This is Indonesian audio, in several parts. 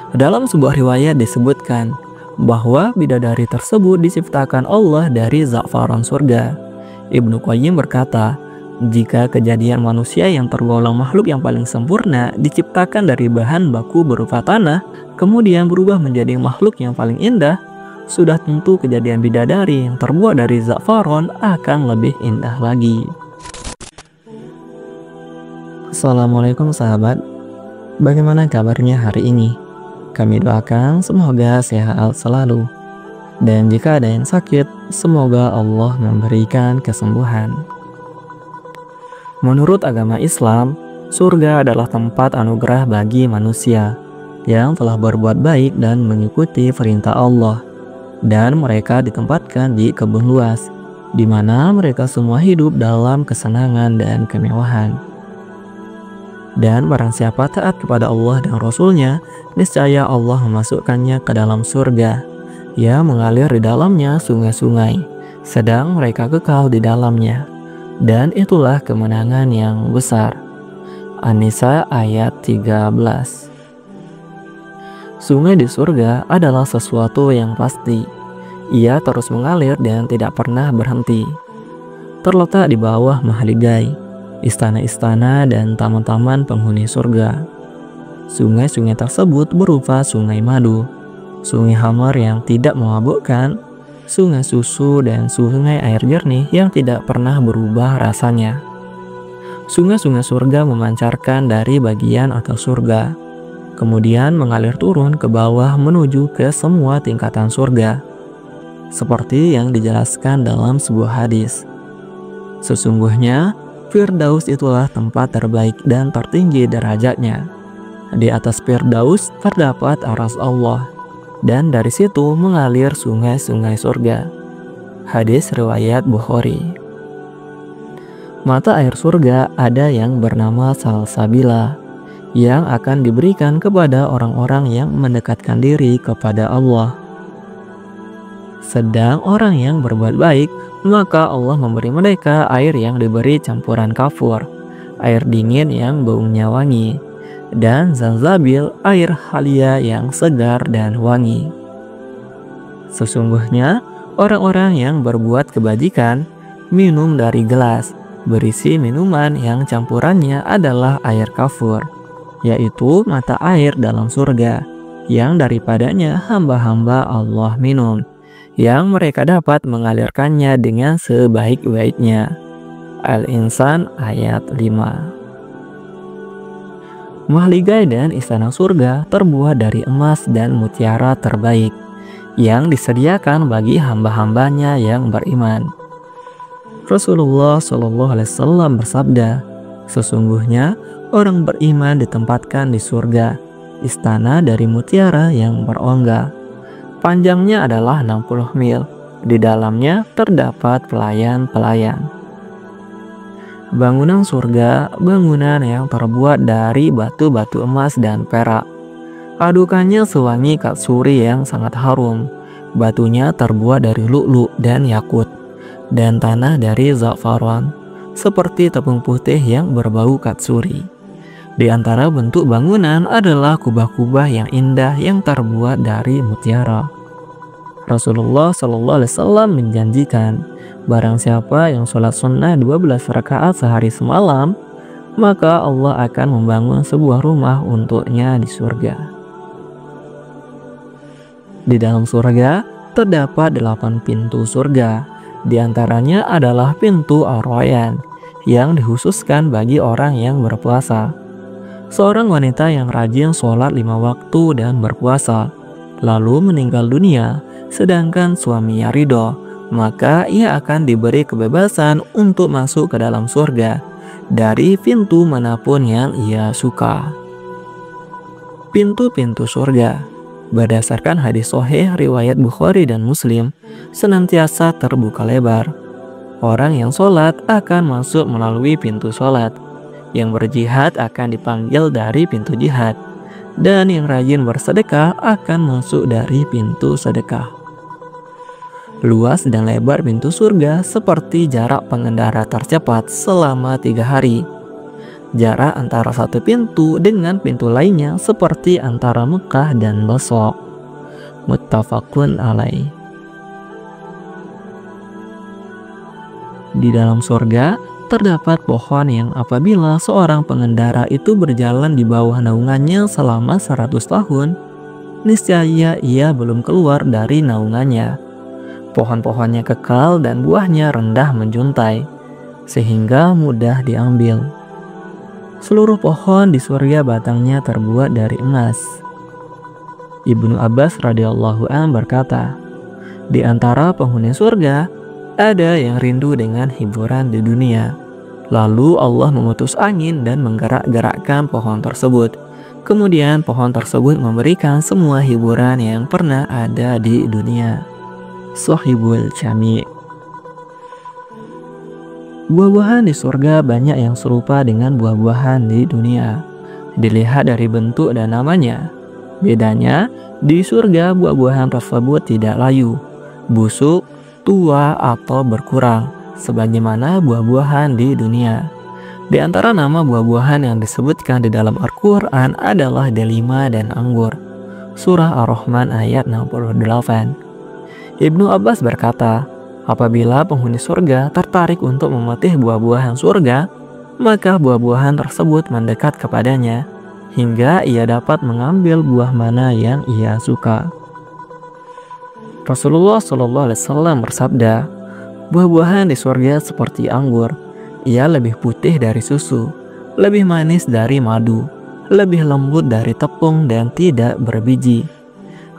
Dalam sebuah riwayat disebutkan bahwa bidadari tersebut diciptakan Allah dari za'faran surga. Ibnu Qayyim berkata, jika kejadian manusia yang tergolong makhluk yang paling sempurna diciptakan dari bahan baku berupa tanah, kemudian berubah menjadi makhluk yang paling indah, sudah tentu kejadian bidadari yang terbuat dari za'faron akan lebih indah lagi. Assalamualaikum sahabat, bagaimana kabarnya hari ini? Kami doakan semoga sehat selalu. Dan jika ada yang sakit, semoga Allah memberikan kesembuhan. Menurut agama Islam, surga adalah tempat anugerah bagi manusia yang telah berbuat baik dan mengikuti perintah Allah. Dan mereka ditempatkan di kebun luas, di mana mereka semua hidup dalam kesenangan dan kemewahan. Dan barang siapa taat kepada Allah dan Rasul-Nya, niscaya Allah memasukkannya ke dalam surga, yang mengalir di dalamnya sungai-sungai, sedang mereka kekal di dalamnya. Dan itulah kemenangan yang besar. An-Nisa ayat 13. Sungai di surga adalah sesuatu yang pasti. Ia terus mengalir dan tidak pernah berhenti. Terletak di bawah mahligai, istana-istana dan taman-taman penghuni surga. Sungai-sungai tersebut berupa sungai madu, sungai hamar yang tidak memabukkan, sungai susu, dan sungai air jernih yang tidak pernah berubah rasanya. Sungai-sungai surga memancarkan dari bagian atas surga, kemudian mengalir turun ke bawah menuju ke semua tingkatan surga, seperti yang dijelaskan dalam sebuah hadis. Sesungguhnya, Firdaus itulah tempat terbaik dan tertinggi derajatnya. Di atas Firdaus terdapat arsy Allah, dan dari situ mengalir sungai-sungai surga. Hadis riwayat Bukhari. Mata air surga ada yang bernama salsabila, yang akan diberikan kepada orang-orang yang mendekatkan diri kepada Allah. Sedang orang yang berbuat baik, maka Allah memberi mereka air yang diberi campuran kafur, air dingin yang baunya wangi, dan zanzabil, air halia yang segar dan wangi. Sesungguhnya orang-orang yang berbuat kebajikan minum dari gelas berisi minuman yang campurannya adalah air kafur, yaitu mata air dalam surga, yang daripadanya hamba-hamba Allah minum, yang mereka dapat mengalirkannya dengan sebaik-baiknya. Al-Insan ayat 5. Mahligai dan istana surga terbuat dari emas dan mutiara terbaik yang disediakan bagi hamba-hambanya yang beriman. Rasulullah SAW bersabda, sesungguhnya orang beriman ditempatkan di surga, istana dari mutiara yang berongga. Panjangnya adalah 60 mil, di dalamnya terdapat pelayan-pelayan. Bangunan surga, bangunan yang terbuat dari batu-batu emas dan perak. Adukannya sewangi katsuri yang sangat harum. Batunya terbuat dari lu'lu' dan yakut, dan tanah dari za'faran, seperti tepung putih yang berbau katsuri. Di antara bentuk bangunan adalah kubah-kubah yang indah yang terbuat dari mutiara. Rasulullah SAW menjanjikan, barang siapa yang sholat sunnah 12 rakaat sehari semalam, maka Allah akan membangun sebuah rumah untuknya di surga. Di dalam surga terdapat 8 pintu surga. Di antaranya adalah pintu Ar-Rayyan yang dikhususkan bagi orang yang berpuasa. Seorang wanita yang rajin sholat 5 waktu dan berpuasa, lalu meninggal dunia, sedangkan suaminya ridho, maka ia akan diberi kebebasan untuk masuk ke dalam surga dari pintu manapun yang ia suka. Pintu-pintu surga, berdasarkan hadis sahih riwayat Bukhari dan Muslim, senantiasa terbuka lebar. Orang yang sholat akan masuk melalui pintu sholat, yang berjihad akan dipanggil dari pintu jihad, dan yang rajin bersedekah akan masuk dari pintu sedekah. Luas dan lebar pintu surga seperti jarak pengendara tercepat selama 3 hari. Jarak antara satu pintu dengan pintu lainnya seperti antara Mekah dan Basra. Muttafaqun alaih. Di dalam surga terdapat pohon yang apabila seorang pengendara itu berjalan di bawah naungannya selama 100 tahun, niscaya ia belum keluar dari naungannya. Pohon-pohonnya kekal dan buahnya rendah menjuntai, sehingga mudah diambil. Seluruh pohon di surga batangnya terbuat dari emas. Ibnu Abbas radhiyallahu anhu berkata, di antara penghuni surga ada yang rindu dengan hiburan di dunia. Lalu Allah mengutus angin dan menggerak-gerakkan pohon tersebut. Kemudian pohon tersebut memberikan semua hiburan yang pernah ada di dunia. Shahibul Jami'. Buah-buahan di surga banyak yang serupa dengan buah-buahan di dunia. Dilihat dari bentuk dan namanya. Bedanya, di surga buah-buahan tersebut tidak layu, busuk, tua atau berkurang, sebagaimana buah-buahan di dunia. Di antara nama buah-buahan yang disebutkan di dalam Al-Quran adalah delima dan anggur. Surah Ar-Rahman ayat 68. Ibnu Abbas berkata, apabila penghuni surga tertarik untuk memetik buah-buahan surga, maka buah-buahan tersebut mendekat kepadanya, hingga ia dapat mengambil buah mana yang ia suka. Rasulullah SAW bersabda, buah-buahan di surga seperti anggur. Ia lebih putih dari susu, lebih manis dari madu, lebih lembut dari tepung dan tidak berbiji.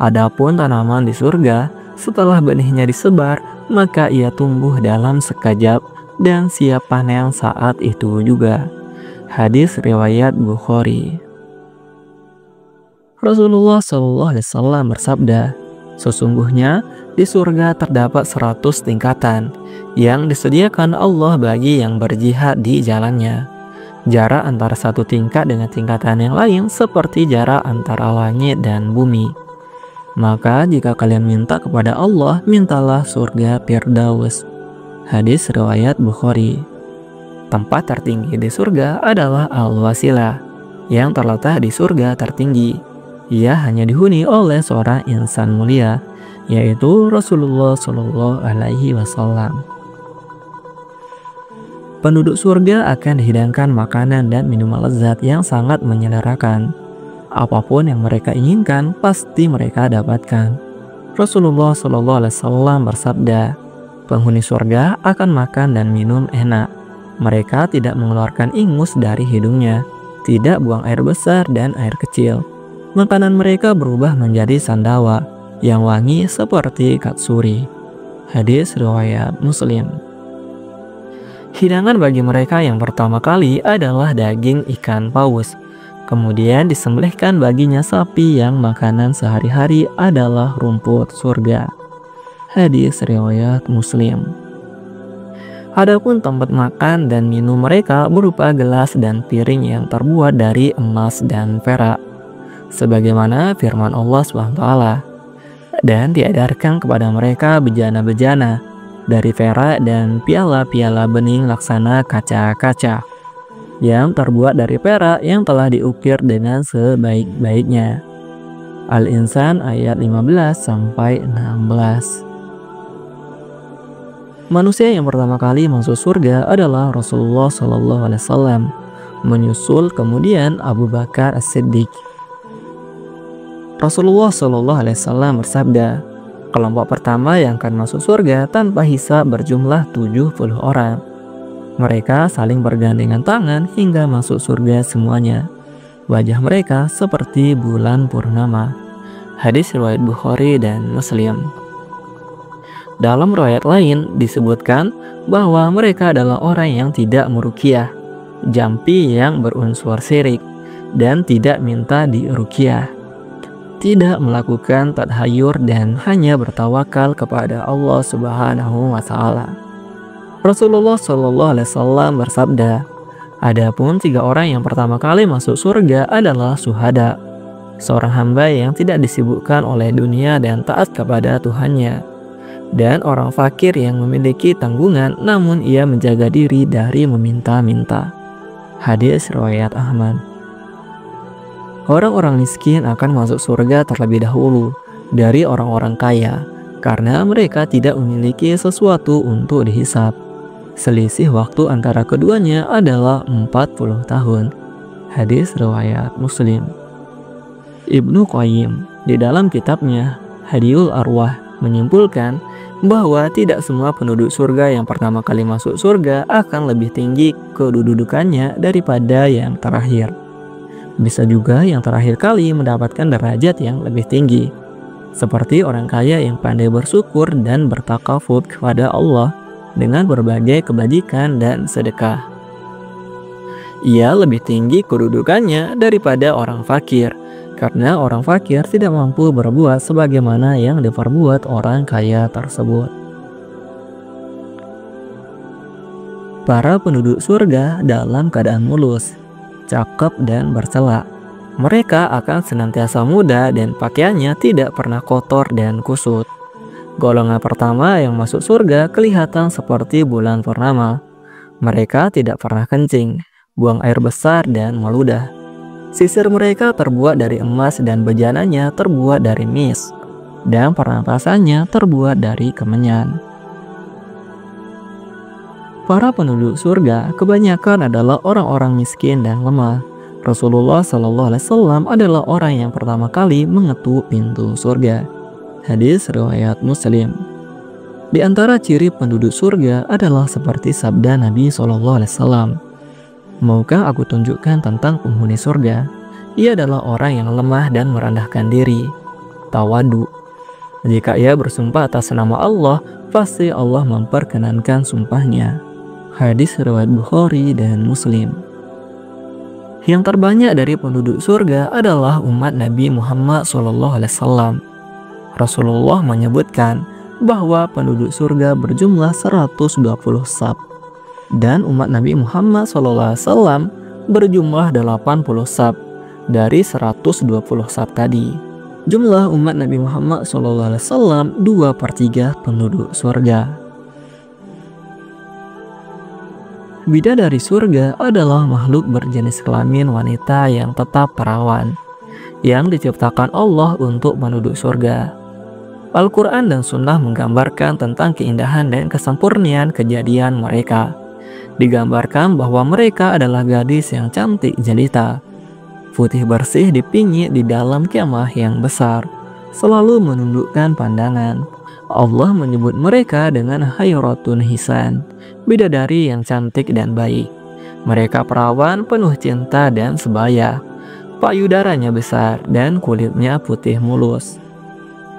Adapun tanaman di surga, setelah benihnya disebar, maka ia tumbuh dalam sekejap dan siap panen saat itu juga. Hadis riwayat Bukhari. Rasulullah SAW bersabda, sesungguhnya di surga terdapat 100 tingkatan yang disediakan Allah bagi yang berjihad di jalannya. Jarak antara satu tingkat dengan tingkatan yang lain seperti jarak antara langit dan bumi. Maka jika kalian minta kepada Allah, mintalah surga Firdaus. Hadis riwayat Bukhari. Tempat tertinggi di surga adalah Al-Wasilah, yang terletak di surga tertinggi. Ia hanya dihuni oleh seorang insan mulia, yaitu Rasulullah SAW. Penduduk surga akan dihidangkan makanan dan minuman lezat yang sangat menyenangkan. Apapun yang mereka inginkan pasti mereka dapatkan. Rasulullah SAW bersabda, penghuni surga akan makan dan minum enak. Mereka tidak mengeluarkan ingus dari hidungnya, tidak buang air besar dan air kecil. Makanan mereka berubah menjadi sandawa yang wangi seperti katsuri. Hadis riwayat Muslim. Hidangan bagi mereka yang pertama kali adalah daging ikan paus. Kemudian disembelihkan baginya sapi yang makanan sehari-hari adalah rumput surga. Hadis riwayat Muslim. Adapun tempat makan dan minum mereka berupa gelas dan piring yang terbuat dari emas dan perak, sebagaimana firman Allah SWT, dan diedarkan kepada mereka bejana-bejana dari perak dan piala-piala bening laksana kaca-kaca yang terbuat dari perak yang telah diukir dengan sebaik-baiknya. Al-Insan ayat 15-16. Manusia yang pertama kali masuk surga adalah Rasulullah SAW, menyusul kemudian Abu Bakar As-Siddiq. Rasulullah SAW bersabda, kelompok pertama yang akan masuk surga tanpa hisab berjumlah 70 orang. Mereka saling bergandengan tangan hingga masuk surga semuanya. Wajah mereka seperti bulan purnama. Hadis riwayat Bukhari dan Muslim. Dalam riwayat lain disebutkan bahwa mereka adalah orang yang tidak meruqyah, jampi yang berunsur syirik, dan tidak minta diruqyah, tidak melakukan tadhayur dan hanya bertawakal kepada Allah Subhanahu wa Ta'ala. Rasulullah SAW bersabda, adapun 3 orang yang pertama kali masuk surga adalah syuhada, seorang hamba yang tidak disibukkan oleh dunia dan taat kepada Tuhannya, dan orang fakir yang memiliki tanggungan namun ia menjaga diri dari meminta-minta. Hadis riwayat Ahmad. Orang-orang miskin akan masuk surga terlebih dahulu dari orang-orang kaya karena mereka tidak memiliki sesuatu untuk dihisap. Selisih waktu antara keduanya adalah 40 tahun. Hadis riwayat Muslim. Ibnu Qayyim di dalam kitabnya Hadiyul Arwah menyimpulkan bahwa tidak semua penduduk surga yang pertama kali masuk surga akan lebih tinggi kedudukannya daripada yang terakhir. Bisa juga yang terakhir kali mendapatkan derajat yang lebih tinggi, seperti orang kaya yang pandai bersyukur dan bertakafut kepada Allah dengan berbagai kebajikan dan sedekah. Ia lebih tinggi kedudukannya daripada orang fakir, karena orang fakir tidak mampu berbuat sebagaimana yang diperbuat orang kaya tersebut. Para penduduk surga dalam keadaan mulus, cakep dan bersela. Mereka akan senantiasa muda dan pakaiannya tidak pernah kotor dan kusut. Golongan pertama yang masuk surga kelihatan seperti bulan purnama. Mereka tidak pernah kencing, buang air besar dan meludah. Sisir mereka terbuat dari emas dan bejananya terbuat dari mis, dan pernapasannya terbuat dari kemenyan. Para penduduk surga kebanyakan adalah orang-orang miskin dan lemah. Rasulullah SAW adalah orang yang pertama kali mengetuk pintu surga. Hadis riwayat Muslim. Di antara ciri penduduk surga adalah seperti sabda Nabi SAW. Maukah aku tunjukkan tentang penghuni surga? Ia adalah orang yang lemah dan merendahkan diri, tawadu. Jika ia bersumpah atas nama Allah, pasti Allah memperkenankan sumpahnya. Hadis riwayat Bukhari dan Muslim. Yang terbanyak dari penduduk surga adalah umat Nabi Muhammad SAW. Rasulullah menyebutkan bahwa penduduk surga berjumlah 120 sab, dan umat Nabi Muhammad SAW berjumlah 80 sab dari 120 sab tadi. Jumlah umat Nabi Muhammad SAW 2/3 penduduk surga. Bidadari surga adalah makhluk berjenis kelamin wanita yang tetap perawan, yang diciptakan Allah untuk penduduk surga. Al-Quran dan Sunnah menggambarkan tentang keindahan dan kesempurnaan kejadian mereka. Digambarkan bahwa mereka adalah gadis yang cantik jelita, putih bersih dipingit di dalam kemah yang besar, selalu menundukkan pandangan. Allah menyebut mereka dengan Hayratun Hisan, bidadari yang cantik dan baik. Mereka perawan penuh cinta dan sebaya, payudaranya besar dan kulitnya putih mulus.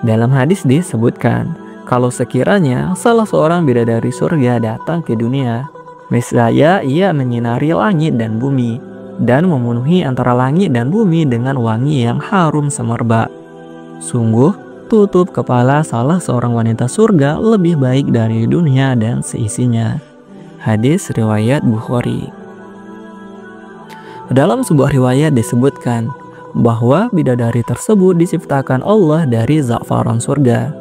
Dalam hadis disebutkan, kalau sekiranya salah seorang bidadari surga datang ke dunia, niscaya ia menyinari langit dan bumi, dan memenuhi antara langit dan bumi dengan wangi yang harum semerbak. Sungguh, tutup kepala salah seorang wanita surga lebih baik dari dunia dan seisinya. Hadis riwayat Bukhari. Dalam sebuah riwayat disebutkan bahwa bidadari tersebut diciptakan Allah dari za'faran surga.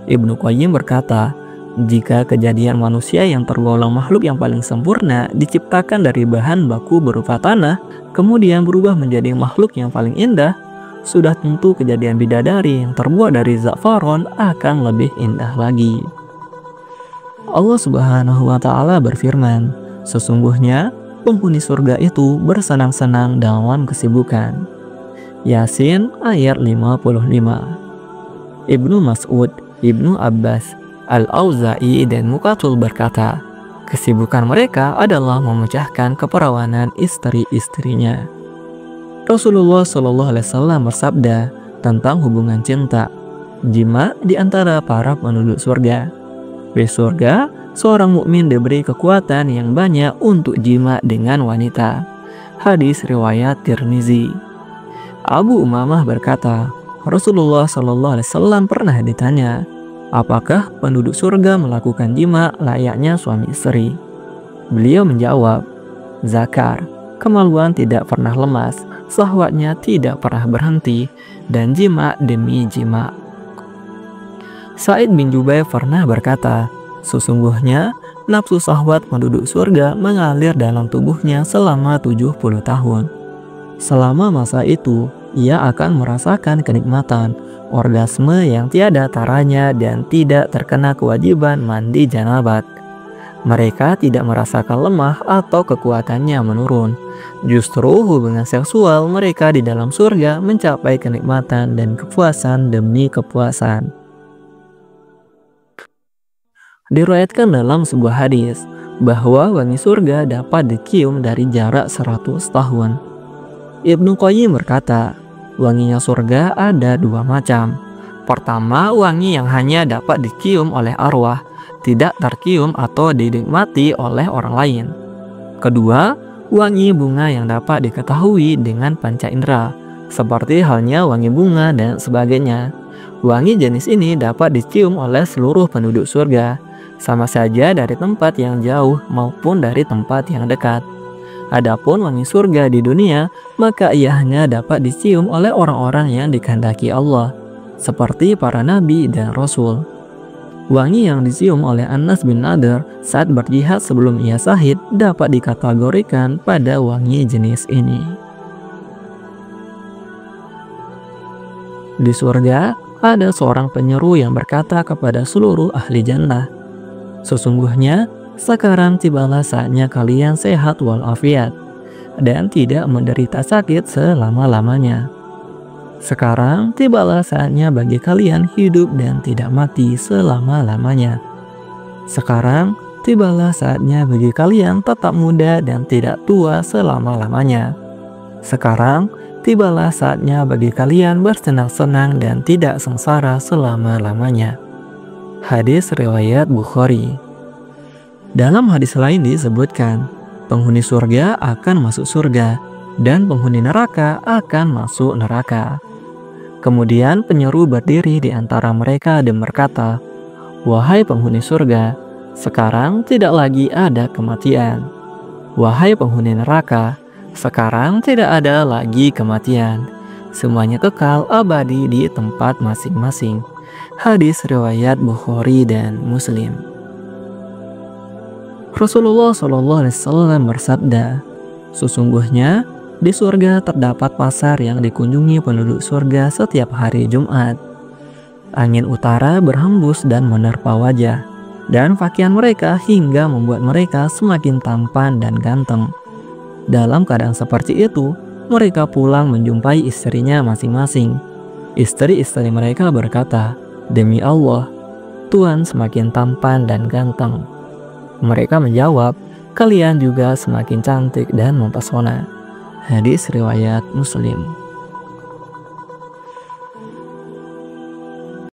Ibnu Qayyim berkata, jika kejadian manusia yang tergolong makhluk yang paling sempurna diciptakan dari bahan baku berupa tanah, kemudian berubah menjadi makhluk yang paling indah, sudah tentu kejadian bidadari yang terbuat dari za'faron akan lebih indah lagi. Allah Subhanahu wa Ta'ala berfirman, sesungguhnya penghuni surga itu bersenang-senang dalam kesibukan. Yasin ayat 55. Ibnu Mas'ud, Ibnu Abbas, Al-Auza'i dan Muqatul berkata, kesibukan mereka adalah memecahkan keperawanan istri-istrinya. Rasulullah SAW bersabda tentang hubungan cinta, jima di antara para penduduk surga. Di surga, seorang mukmin diberi kekuatan yang banyak untuk jima dengan wanita. Hadis riwayat Tirmizi. Abu Umamah berkata, Rasulullah SAW pernah ditanya, apakah penduduk surga melakukan jima layaknya suami istri? Beliau menjawab, zakar, kemaluan tidak pernah lemas, syahwatnya tidak pernah berhenti, dan jima demi jima. Sa'id bin Jubair pernah berkata, sesungguhnya nafsu syahwat penduduk surga mengalir dalam tubuhnya selama 70 tahun. Selama masa itu, ia akan merasakan kenikmatan, orgasme yang tiada taranya dan tidak terkena kewajiban mandi janabat. Mereka tidak merasakan lemah atau kekuatannya menurun. Justru hubungan seksual mereka di dalam surga mencapai kenikmatan dan kepuasan demi kepuasan. Diriwayatkan dalam sebuah hadis bahwa wangi surga dapat dicium dari jarak 100 tahun. Ibnu Qayyim berkata, wanginya surga ada dua macam. Pertama, wangi yang hanya dapat dicium oleh arwah, tidak tercium atau dinikmati oleh orang lain. Kedua, wangi bunga yang dapat diketahui dengan panca indera, seperti halnya wangi bunga dan sebagainya. Wangi jenis ini dapat dicium oleh seluruh penduduk surga, sama saja dari tempat yang jauh maupun dari tempat yang dekat. Adapun wangi surga di dunia, maka ia hanya dapat dicium oleh orang-orang yang dikehendaki Allah, seperti para nabi dan rasul. Wangi yang dicium oleh Anas bin Nadhr saat berjihad sebelum ia syahid dapat dikategorikan pada wangi jenis ini. Di surga, ada seorang penyeru yang berkata kepada seluruh ahli jannah, "Sesungguhnya sekarang tibalah saatnya kalian sehat walafiat dan tidak menderita sakit selama-lamanya. Sekarang tibalah saatnya bagi kalian hidup dan tidak mati selama-lamanya. Sekarang tibalah saatnya bagi kalian tetap muda dan tidak tua selama-lamanya. Sekarang tibalah saatnya bagi kalian bersenang-senang dan tidak sengsara selama-lamanya." Hadis riwayat Bukhari. Dalam hadis lain disebutkan, penghuni surga akan masuk surga dan penghuni neraka akan masuk neraka. Kemudian penyeru berdiri di antara mereka dan berkata, "Wahai penghuni surga, sekarang tidak lagi ada kematian. Wahai penghuni neraka, sekarang tidak ada lagi kematian. Semuanya kekal abadi di tempat masing-masing." Hadis riwayat Bukhari dan Muslim. Rasulullah SAW bersabda, "Sesungguhnya di surga terdapat pasar yang dikunjungi penduduk surga setiap hari Jumat. Angin utara berhembus dan menerpa wajah dan pakaian mereka hingga membuat mereka semakin tampan dan ganteng. Dalam keadaan seperti itu, mereka pulang menjumpai istrinya masing-masing. Istri-istri mereka berkata, 'Demi Allah, Tuhan semakin tampan dan ganteng.' Mereka menjawab, 'Kalian juga semakin cantik dan mempesona.' Hadis riwayat Muslim.